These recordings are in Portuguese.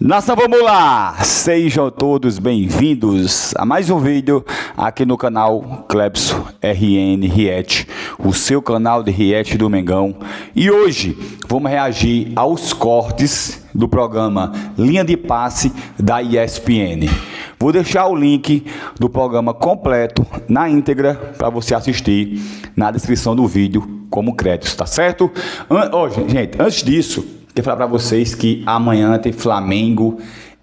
Nação, vamos lá! Sejam todos bem-vindos a mais um vídeo aqui no canal Clebson RN React, o seu canal de React do Mengão. E hoje vamos reagir aos cortes do programa Linha de Passe da ESPN. Vou deixar o link do programa completo na íntegra para você assistir na descrição do vídeo como créditos, tá certo? Gente, antes disso, quero falar para vocês que amanhã tem Flamengo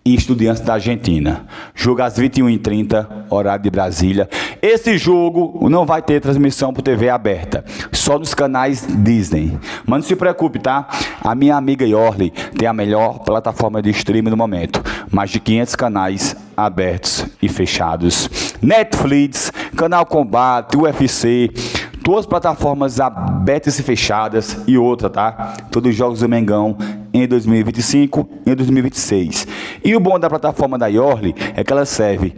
e Estudiantes da Argentina. Jogo às 21h30, horário de Brasília. Esse jogo não vai ter transmissão por TV aberta, só nos canais Disney. Mas não se preocupe, tá? A minha amiga Yorli tem a melhor plataforma de streaming no momento. Mais de 500 canais abertos e fechados. Netflix, Canal Combate, UFC... Duas plataformas abertas e fechadas e outra, tá? Todos os jogos do Mengão em 2025 e em 2026. E o bom da plataforma da Yorli é que ela serve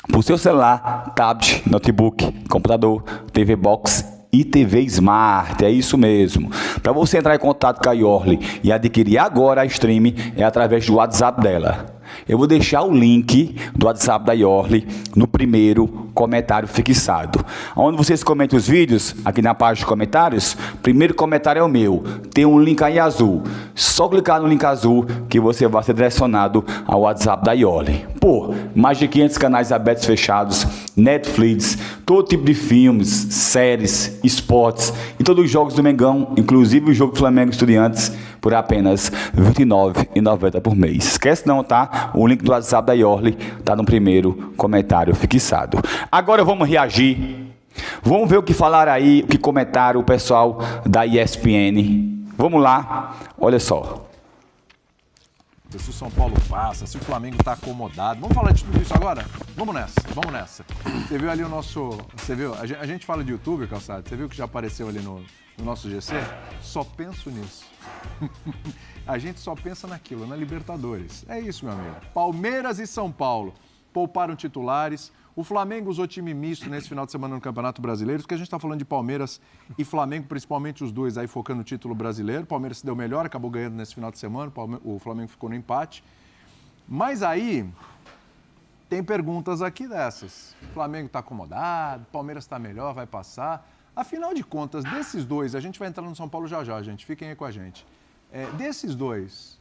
para o seu celular, tablet, notebook, computador, TV Box e TV Smart. É isso mesmo. Para você entrar em contato com a Yorli e adquirir agora a stream é através do WhatsApp dela. Eu vou deixar o link do WhatsApp da Yorli no primeiro comentário fixado. Onde vocês comentam os vídeos, aqui na página de comentários, primeiro comentário é o meu. Tem um link aí azul. Só clicar no link azul que você vai ser direcionado ao WhatsApp da Yorli. Pô, mais de 500 canais abertos fechados, Netflix, todo tipo de filmes, séries, esportes e todos os jogos do Mengão, inclusive o jogo do Flamengo e Estudiantes, por apenas R$ 29,90 por mês. Esquece não, tá? O link do WhatsApp da Yorli tá no primeiro comentário fixado. Agora vamos reagir. Vamos ver o que falaram aí, o que comentaram o pessoal da ESPN. Vamos lá, olha só. Se o São Paulo passa, se o Flamengo está acomodado. Vamos falar de tudo isso agora? Vamos nessa, vamos nessa. Você viu ali o nosso... Você viu? A gente fala de YouTube, Calçado. Você viu que já apareceu ali no nosso GC? Só penso nisso. A gente só pensa naquilo, na Libertadores. É isso, meu amigo. Palmeiras e São Paulo pouparam titulares. O Flamengo usou time misto nesse final de semana no Campeonato Brasileiro, porque a gente está falando de Palmeiras e Flamengo, principalmente os dois aí focando no título brasileiro. O Palmeiras se deu melhor, acabou ganhando nesse final de semana, o Flamengo ficou no empate. Mas aí, tem perguntas aqui dessas. O Flamengo está acomodado, o Palmeiras está melhor, vai passar. Afinal de contas, desses dois, a gente vai entrar no São Paulo já já, gente, fiquem aí com a gente. Desses dois,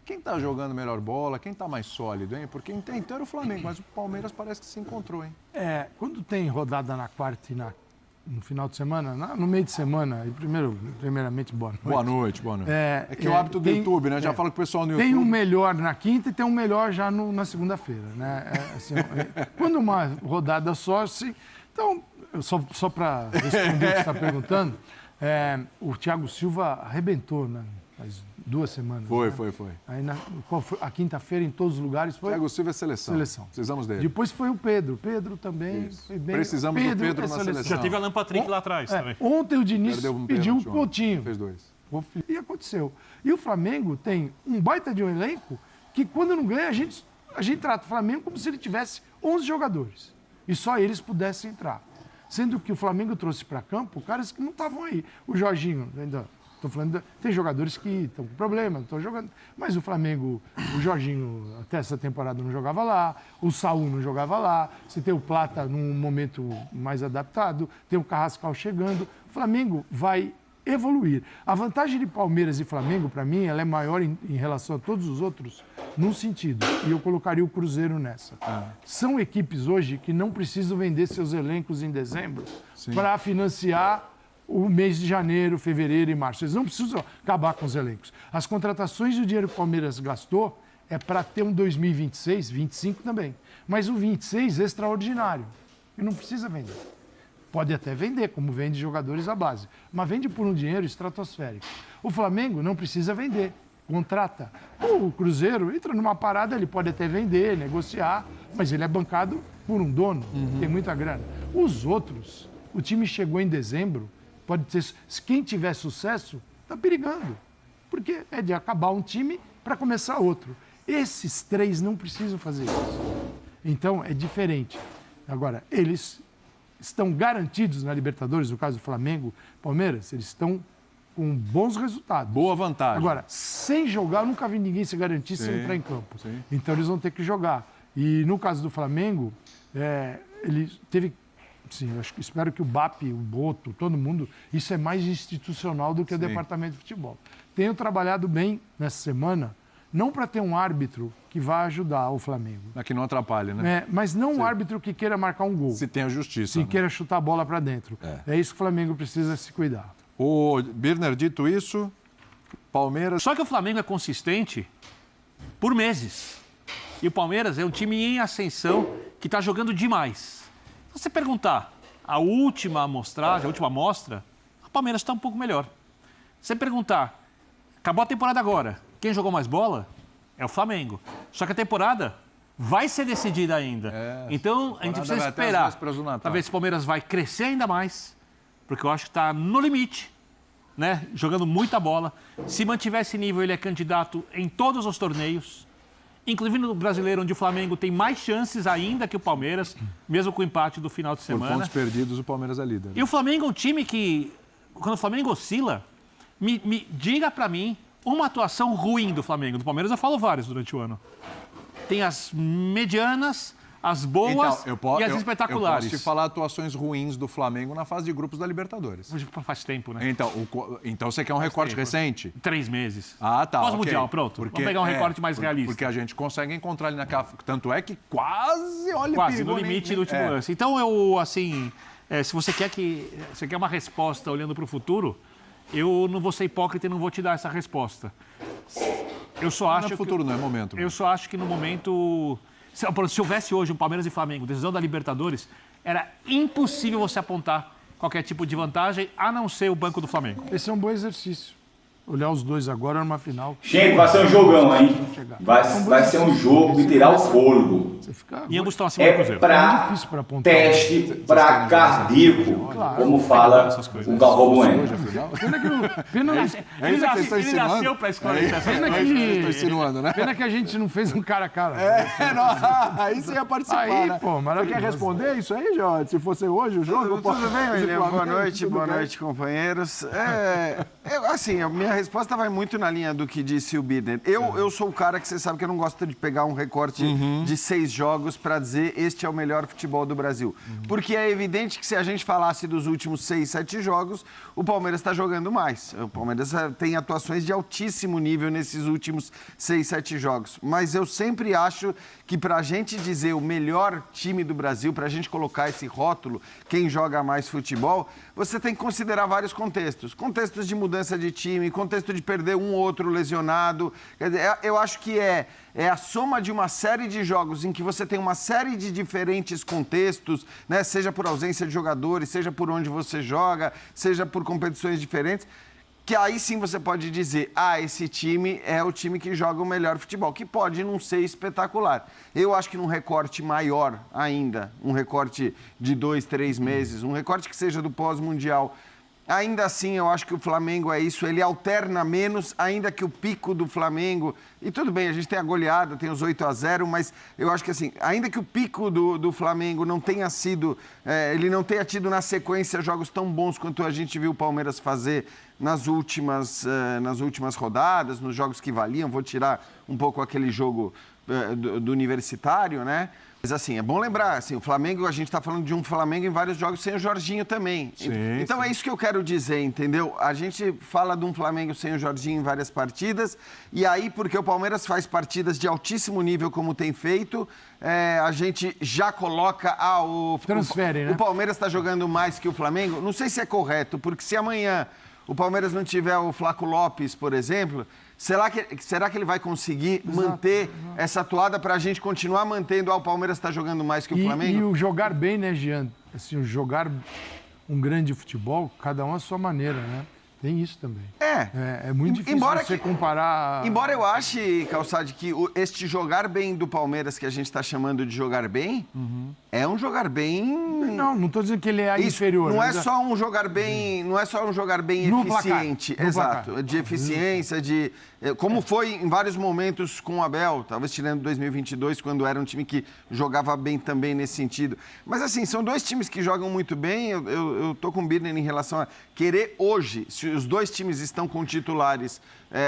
quem está jogando melhor bola, quem está mais sólido, hein? Porque então era o Flamengo, mas o Palmeiras parece que se encontrou, hein? Quando tem rodada na quarta e no final de semana, no meio de semana, e primeiramente, boa noite. Boa noite, boa noite. É que o hábito do YouTube, né? Já fala com o pessoal no YouTube. Tem um melhor na quinta e tem um melhor já na segunda-feira, né? Quando uma rodada só, assim... Então, só para responder o que você está perguntando, o Thiago Silva arrebentou, né? Faz 2 semanas. Foi. Aí qual foi? A quinta-feira em todos os lugares foi... Thiago Silva é seleção. Precisamos dele. Depois foi o Pedro. Pedro também foi bem... Precisamos do Pedro na seleção. Já teve Alan Patrick lá atrás também. Ontem o Diniz pediu um Coutinho. Fez 2. E aconteceu. E o Flamengo tem um baita de um elenco que quando não ganha, a gente trata o Flamengo como se ele tivesse 11 jogadores. E só eles pudessem entrar. Sendo que o Flamengo trouxe para campo caras que não estavam aí. O Jorginho, ainda estou falando, tem jogadores que estão com problema, não estão jogando. Mas o Flamengo, o Jorginho até essa temporada não jogava lá, o Saúl não jogava lá, você tem o Plata num momento mais adaptado, tem o Carrascal chegando. O Flamengo vai evoluir. A vantagem de Palmeiras e Flamengo, para mim, ela é maior em relação a todos os outros, num sentido, e eu colocaria o Cruzeiro nessa. São equipes hoje que não precisam vender seus elencos em dezembro para financiar o mês de janeiro, fevereiro e março. Eles não precisam acabar com os elencos. As contratações e o dinheiro que o Palmeiras gastou é para ter um 2026, 25 também. Mas o 26 é extraordinário. E não precisa vender. Pode até vender, como vende jogadores à base, mas vende por um dinheiro estratosférico. O Flamengo não precisa vender, contrata. O Cruzeiro entra numa parada, ele pode até vender, negociar, mas ele é bancado por um dono, tem muita grana. Os outros, o time chegou em dezembro, pode ter, quem tiver sucesso, está perigando, porque é de acabar um time para começar outro. Esses 3 não precisam fazer isso. Então, é diferente. Agora, eles estão garantidos na Libertadores, no caso do Flamengo, Palmeiras, eles estão com bons resultados. Boa vantagem. Agora, sem jogar, eu nunca vi ninguém se garantir sem entrar em campo. Sim. Então eles vão ter que jogar. E no caso do Flamengo, ele teve... Sim, eu espero que o BAP, o Boto, todo mundo, isso é mais institucional do que o departamento de futebol. Tenho trabalhado bem nessa semana, não para ter um árbitro que vá ajudar o Flamengo. Mas que não atrapalhe, né? Mas não um árbitro que queira marcar um gol. Se tem a justiça. Se queira chutar a bola para dentro. É isso que o Flamengo precisa se cuidar. O Birner, dito isso, Palmeiras... Só que o Flamengo é consistente por meses. E o Palmeiras é um time em ascensão que está jogando demais. Se você perguntar a última amostragem, a última amostra, o Palmeiras está um pouco melhor. Se você perguntar, acabou a temporada agora, quem jogou mais bola é o Flamengo. Só que a temporada vai ser decidida ainda. Então, a gente precisa esperar para ver se o Palmeiras vai crescer ainda mais, porque eu acho que está no limite, né? Jogando muita bola. Se mantiver esse nível, ele é candidato em todos os torneios, inclusive no Brasileiro, onde o Flamengo tem mais chances ainda que o Palmeiras, mesmo com o empate do final de semana. Por pontos perdidos, o Palmeiras é líder. E o Flamengo é um time que, quando o Flamengo oscila, me diga para mim uma atuação ruim do Flamengo. Do Palmeiras eu falo várias durante o ano. Tem as medianas, as boas e as espetaculares. Eu posso te falar atuações ruins do Flamengo na fase de grupos da Libertadores. Faz tempo, né? Então você quer um recorte recente? 3 meses. Ah, tá. Pós-mundial, pronto. Vamos pegar um recorte mais realista. Porque a gente consegue encontrar ali naquela... Tanto é que quase, olha... Quase, no limite do último lance. Então, se você quer uma resposta olhando para o futuro, eu não vou ser hipócrita e não vou te dar essa resposta. Eu só acho não é futuro, não é momento. Eu só acho que no momento... Se houvesse hoje um Palmeiras e Flamengo, decisão da Libertadores, era impossível você apontar qualquer tipo de vantagem, a não ser o banco do Flamengo. Esse é um bom exercício. Olhar os dois agora numa final. Gente, vai ser um jogão, hein? Vai ser um jogo que tirar o fôlego. E ambos estão acima do Cruzeiro. Pra teste para cardíaco, como fala o Galvão Bueno. Ele nasceu para escolher essa. Estou insinuando, né? Pena que a gente não fez um cara a cara. Aí você ia participar, aí, né? Pô, maravilhoso. Você quer responder isso aí, Jorge? Se fosse hoje o jogo? Tudo bem, William? Boa noite, companheiros. A minha resposta vai muito na linha do que disse o Birner. Eu sou o cara que você sabe que eu não gosto de pegar um recorte de 6 jogos para dizer este é o melhor futebol do Brasil. Porque é evidente que se a gente falasse dos últimos 6, 7 jogos, o Palmeiras está jogando mais. O Palmeiras tem atuações de altíssimo nível nesses últimos 6, 7 jogos. Mas eu sempre acho que para a gente dizer o melhor time do Brasil, para a gente colocar esse rótulo, quem joga mais futebol, você tem que considerar vários contextos. Contextos de mudança de time, contexto de perder um ou outro lesionado. Quer dizer, eu acho que é a soma de uma série de jogos em que você tem uma série de diferentes contextos, né? Seja por ausência de jogadores, seja por onde você joga, seja por competições diferentes, que aí sim você pode dizer, esse time é o time que joga o melhor futebol, que pode não ser espetacular. Eu acho que num recorte maior ainda, um recorte de 2, 3 meses, um recorte que seja do pós-mundial, ainda assim, eu acho que o Flamengo é isso, ele alterna menos, ainda que o pico do Flamengo... E tudo bem, a gente tem a goleada, tem os 8-0, mas eu acho que assim, ainda que o pico do Flamengo não tenha sido... ele não tenha tido na sequência jogos tão bons quanto a gente viu o Palmeiras fazer nas últimas rodadas, nos jogos que valiam, vou tirar um pouco aquele jogo do Universitário, né? Mas assim, é bom lembrar, assim, o Flamengo, a gente está falando de um Flamengo em vários jogos sem o Jorginho também. Então é isso que eu quero dizer, entendeu? A gente fala de um Flamengo sem o Jorginho em várias partidas, e aí, porque o Palmeiras faz partidas de altíssimo nível como tem feito, a gente já coloca transfere, né? O Palmeiras está jogando mais que o Flamengo. Não sei se é correto, porque se amanhã o Palmeiras não tiver o Flaco Lopes, por exemplo... Será que ele vai conseguir manter essa atuada para a gente continuar mantendo o Palmeiras está jogando mais que o Flamengo? E o jogar bem, né, Jean? Assim, o jogar um grande futebol, cada um à sua maneira, né? Tem isso também. É muito difícil você comparar... Embora eu ache, Calçade, que este jogar bem do Palmeiras, que a gente está chamando de jogar bem, é um jogar bem... Não estou dizendo que ele é inferior. Não é só um jogar bem, não é só um jogar bem eficiente. Placar. Exato. De eficiência, de Como foi em vários momentos com o Abel, talvez tirando 2022, quando era um time que jogava bem também nesse sentido. Mas assim, são dois times que jogam muito bem. Eu tô com o Birner em relação a querer hoje, se os dois times estão com titulares,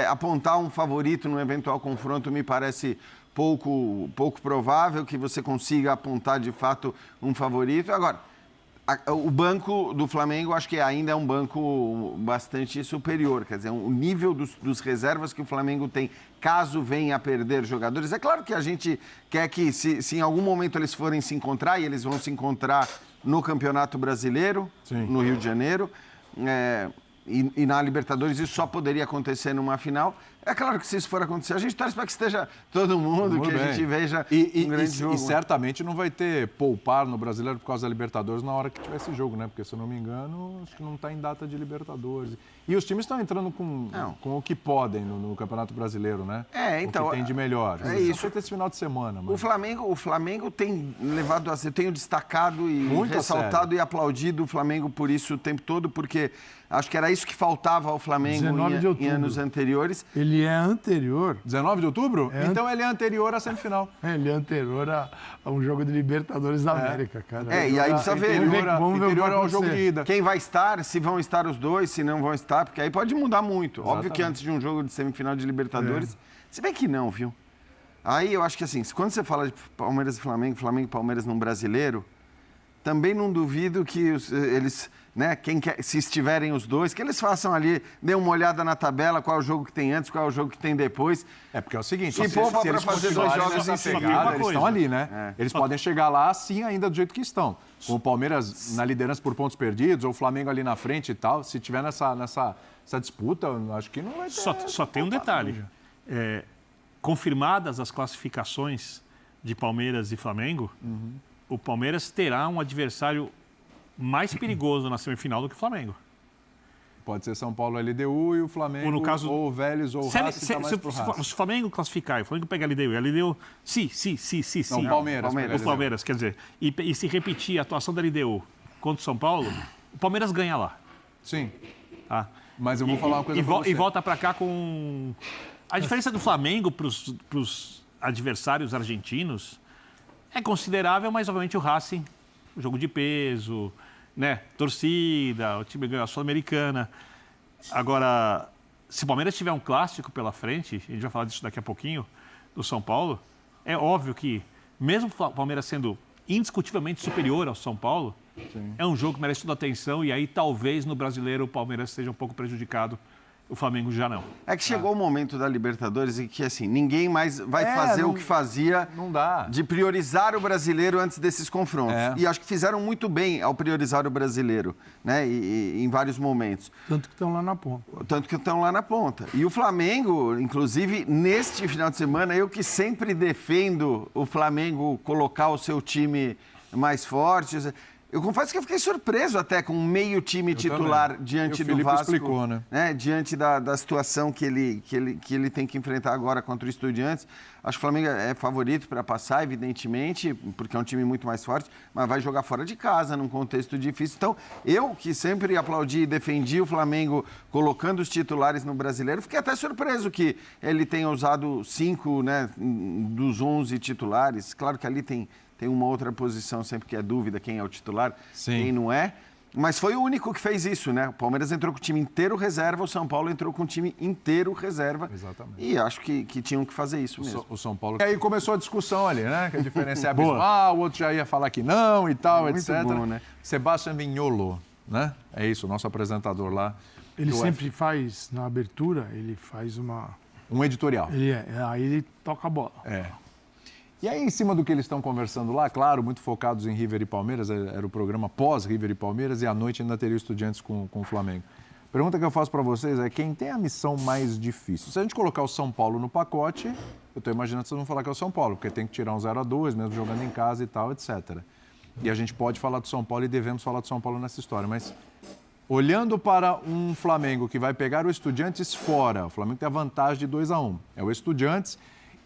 apontar um favorito no eventual confronto me parece pouco provável que você consiga apontar de fato um favorito. Agora, o banco do Flamengo acho que ainda é um banco bastante superior, quer dizer, o nível dos reservas que o Flamengo tem, caso venha a perder jogadores. É claro que a gente quer que, se em algum momento eles forem se encontrar, e eles vão se encontrar no Campeonato Brasileiro, Sim. no Rio de Janeiro, e na Libertadores isso só poderia acontecer numa final. É claro que se isso for acontecer, a gente torce para que esteja todo mundo, que a gente veja um grande jogo. E certamente não vai ter poupar no Brasileiro por causa da Libertadores na hora que tiver esse jogo, né? Porque, se eu não me engano, acho que não está em data de Libertadores. E os times estão entrando com o que podem no Campeonato Brasileiro, né? Então... O que tem de melhor. Isso. Foi esse final de semana. Mas... O Flamengo tem levado a... Eu tenho destacado e muito ressaltado e aplaudido o Flamengo por isso o tempo todo, porque acho que era isso que faltava ao Flamengo em anos anteriores. Ele é anterior. 19 de outubro? Então ele é anterior à semifinal. Ele é anterior a um jogo de Libertadores da América, cara. E aí precisa ver. Vamos ver ao jogo de ida. Quem vai estar, se vão estar os dois, se não vão estar, porque aí pode mudar muito. Exatamente. Óbvio que antes de um jogo de semifinal de Libertadores, se bem que não, viu? Aí eu acho que assim, quando você fala de Palmeiras e Flamengo e Palmeiras num brasileiro, também não duvido que eles, né, se estiverem os dois, que eles façam ali, dêem uma olhada na tabela, qual é o jogo que tem antes, qual é o jogo que tem depois. Porque é o seguinte, se poupa para fazer dois jogos em seguida. Eles estão ali, né? Eles podem chegar lá assim ainda do jeito que estão. Com o Palmeiras na liderança por pontos perdidos, ou o Flamengo ali na frente e tal, se tiver nessa disputa, acho que não vai ter... Só tem um detalhe. Confirmadas as classificações de Palmeiras e Flamengo, o Palmeiras terá um adversário mais perigoso na semifinal do que o Flamengo. Pode ser São Paulo LDU e o Flamengo, no caso, ou o Vélez ou o Racing, tá mais pro Racing. Se o Flamengo classificar e o Flamengo pegar a LDU, e a LDU, sim. Não, Palmeiras. O Palmeiras, quer dizer, e se repetir a atuação da LDU contra o São Paulo, o Palmeiras ganha lá. Sim. Tá? Mas eu vou falar uma coisa pra você. E volta para cá com... A diferença do Flamengo para os adversários argentinos é considerável, mas obviamente o Racing, o jogo de peso, né? Torcida, o time ganhou a Sul-Americana. Agora, se o Palmeiras tiver um clássico pela frente, a gente vai falar disso daqui a pouquinho, do São Paulo, é óbvio que, mesmo o Palmeiras sendo indiscutivelmente superior ao São Paulo, é um jogo que merece toda a atenção e aí talvez no Brasileiro o Palmeiras seja um pouco prejudicado. O Flamengo já não. É que chegou o momento da Libertadores em que, assim, ninguém mais vai fazer o que fazia de priorizar o brasileiro antes desses confrontos. E acho que fizeram muito bem ao priorizar o brasileiro, né? E em vários momentos. Tanto que estão lá na ponta. E o Flamengo, inclusive, neste final de semana, eu que sempre defendo o Flamengo colocar o seu time mais forte... Eu confesso que eu fiquei surpreso até com meio time titular diante do Vasco. Explicou, né? Diante da situação que ele tem que enfrentar agora contra o Estudiantes. Acho que o Flamengo é favorito para passar, evidentemente, porque é um time muito mais forte, mas vai jogar fora de casa, num contexto difícil. Então, eu que sempre aplaudi e defendi o Flamengo colocando os titulares no Brasileiro, fiquei até surpreso que ele tenha usado 5, né, dos 11 titulares. Claro que ali tem uma outra posição sempre que é dúvida quem é o titular, quem não é. Mas foi o único que fez isso, né? O Palmeiras entrou com o time inteiro reserva, o São Paulo entrou com o time inteiro reserva. Exatamente. E acho que tinham que fazer isso mesmo. O São Paulo... E aí começou a discussão ali, né? Que a diferença é abismal, o outro já ia falar que não e tal, muito etc. Bom, né? Sebastião Vignolo, né? É isso, o nosso apresentador lá. Ele sempre faz, na abertura, ele faz um editorial. Aí ele toca a bola. E aí, em cima do que eles estão conversando lá, claro, muito focados em River e Palmeiras, era o programa pós-River e Palmeiras, e à noite ainda teria Estudiantes com o Flamengo. A pergunta que eu faço para vocês é quem tem a missão mais difícil? Se a gente colocar o São Paulo no pacote, eu estou imaginando que vocês vão falar que é o São Paulo, porque tem que tirar um 0-2, mesmo jogando em casa e tal, etc. E a gente pode falar do São Paulo e devemos falar do São Paulo nessa história, mas olhando para um Flamengo que vai pegar o Estudiantes fora, o Flamengo tem a vantagem de 2-1, é o Estudiantes.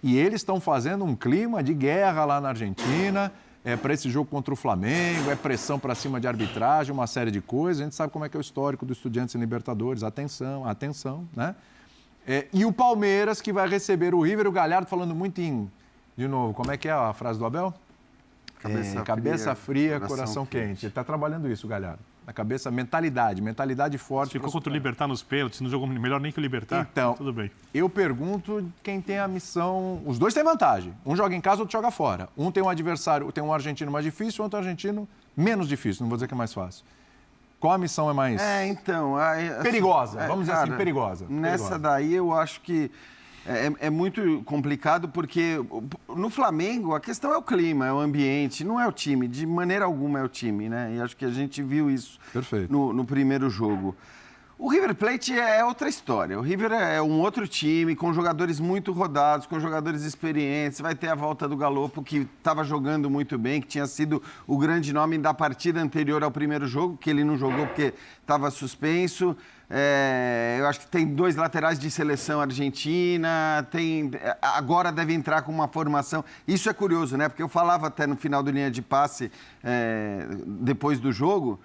E eles estão fazendo um clima de guerra lá na Argentina, para esse jogo contra o Flamengo, pressão para cima de arbitragem, uma série de coisas. A gente sabe como é que é o histórico do Estudiantes em Libertadores. Atenção, né? E o Palmeiras, que vai receber o River, o Galhardo falando muito em... De novo, como é que é a frase do Abel? Cabeça fria, coração quente. Ele está trabalhando isso, o Galhardo. Na cabeça, mentalidade forte. Ficou contra o Libertad nos pênaltis, não jogou melhor nem que o Libertad. Então, tudo bem. Eu pergunto quem tem a missão... Os dois têm vantagem. Um joga em casa, outro joga fora. Um tem um adversário, tem um argentino mais difícil, outro argentino menos difícil. Não vou dizer que é mais fácil. Qual a missão é mais... Assim, perigosa, vamos dizer assim, perigosa. Nessa daí eu acho que é muito complicado, porque no Flamengo a questão é o clima, é o ambiente, não é o time. De maneira alguma é o time, né? E acho que a gente viu isso no primeiro jogo. O River Plate é outra história. O River é um outro time, com jogadores muito rodados, com jogadores experientes. Vai ter a volta do Galopo, que estava jogando muito bem, que tinha sido o grande nome da partida anterior ao primeiro jogo, que ele não jogou porque estava suspenso. Eu acho que tem 2 laterais de seleção argentina, agora deve entrar com uma formação. Isso é curioso, né? Porque eu falava até no final do linha de passe, depois do jogo,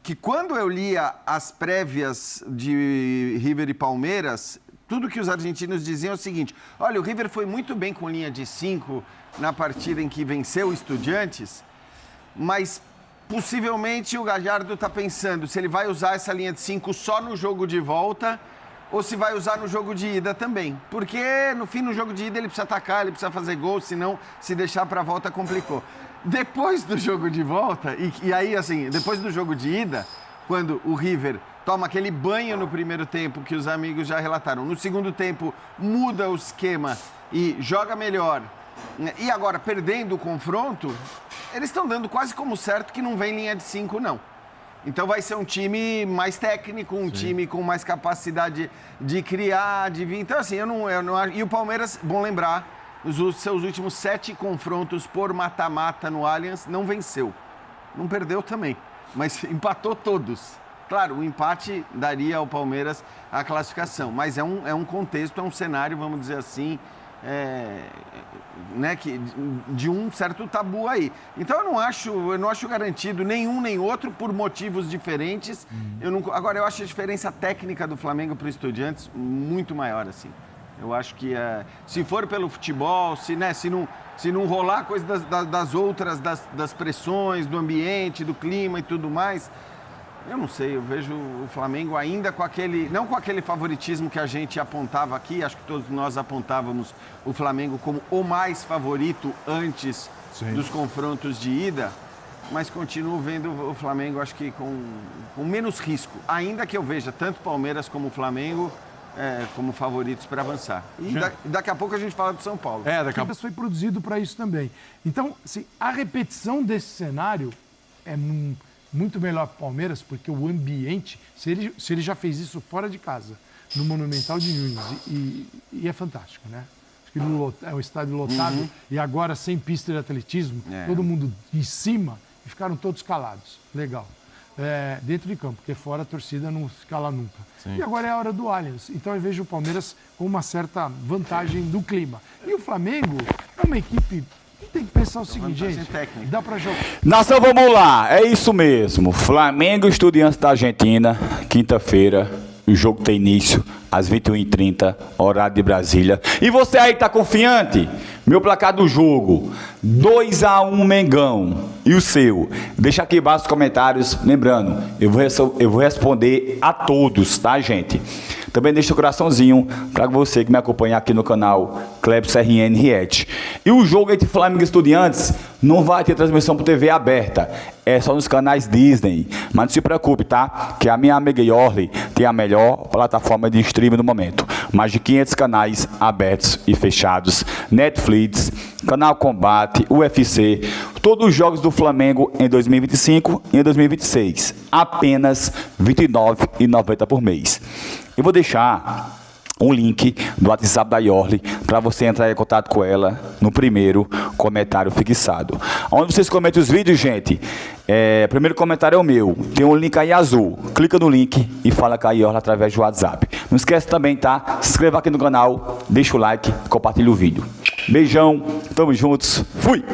que quando eu lia as prévias de River e Palmeiras, tudo que os argentinos diziam é o seguinte: olha, o River foi muito bem com linha de 5 na partida em que venceu o Estudiantes, mas possivelmente o Gallardo está pensando se ele vai usar essa linha de 5 só no jogo de volta ou se vai usar no jogo de ida também. Porque, no jogo de ida ele precisa atacar, ele precisa fazer gol, senão se deixar para a volta complicou. Depois do jogo de volta, e aí assim, depois do jogo de ida, quando o River toma aquele banho no primeiro tempo que os amigos já relataram, no segundo tempo muda o esquema e joga melhor, e agora perdendo o confronto, eles estão dando quase como certo que não vem linha de 5 não. Então vai ser um time mais técnico, um time com mais capacidade de criar, de vir. Então assim, eu não... E o Palmeiras, bom lembrar, os seus últimos 7 confrontos por mata-mata no Allianz, não venceu. Não perdeu também, mas empatou todos. Claro, o empate daria ao Palmeiras a classificação, mas é um contexto, é um cenário, vamos dizer assim, né, de um certo tabu aí. Então eu não acho garantido nenhum nem outro por motivos diferentes. Agora, eu acho a diferença técnica do Flamengo para o Estudiantes muito maior, assim. Eu acho que se for pelo futebol, se não rolar coisa das outras, das pressões, do ambiente, do clima e tudo mais, eu não sei, eu vejo o Flamengo ainda com não com aquele favoritismo que a gente apontava aqui, acho que todos nós apontávamos o Flamengo como o mais favorito antes dos confrontos de ida, mas continuo vendo o Flamengo, acho que com menos risco, ainda que eu veja tanto Palmeiras como o Flamengo como favoritos para avançar. E daqui a pouco a gente fala do São Paulo. Daqui a pouco foi produzido para isso também. Então, assim, a repetição desse cenário é muito melhor para o Palmeiras, porque o ambiente, se ele já fez isso fora de casa, no Monumental de Nunes, e é fantástico, né? Acho que é um estádio lotado, e agora sem pista de atletismo, todo mundo em cima, e ficaram todos calados. Legal. Dentro de campo, porque fora a torcida não se cala nunca. Sim. E agora é a hora do Allianz. Então eu vejo o Palmeiras com uma certa vantagem do clima. E o Flamengo é uma equipe que tem que pensar o seguinte, gente, dá para jogar. Nação, vamos lá, é isso mesmo. Flamengo e Estudiantes da Argentina, quinta-feira, o jogo tem início às 21h30, horário de Brasília. E você aí tá confiante? Meu placar do jogo, 2-1 Mengão. E o seu? Deixa aqui embaixo nos comentários. Lembrando, eu vou responder a todos, tá, gente? Também deixa o coraçãozinho para você que me acompanha aqui no canal Klebs RN Riet. E o jogo entre Flamengo e Estudiantes não vai ter transmissão por TV aberta. É só nos canais Disney. Mas não se preocupe, tá? Que a minha amiga Yorli tem a melhor plataforma de streaming no momento. Mais de 500 canais abertos e fechados. Netflix, Canal Combate, UFC. Todos os jogos do Flamengo em 2025 e em 2026. Apenas R$ 29,90 por mês. Eu vou deixar um link do WhatsApp da Yorli para você entrar em contato com ela no primeiro comentário fixado. Onde vocês comentam os vídeos, gente, primeiro comentário é o meu. Tem um link aí azul. Clica no link e fala com a Yorli através do WhatsApp. Não esquece também, tá? Se inscreva aqui no canal, deixa o like, compartilha o vídeo. Beijão, tamo juntos, fui!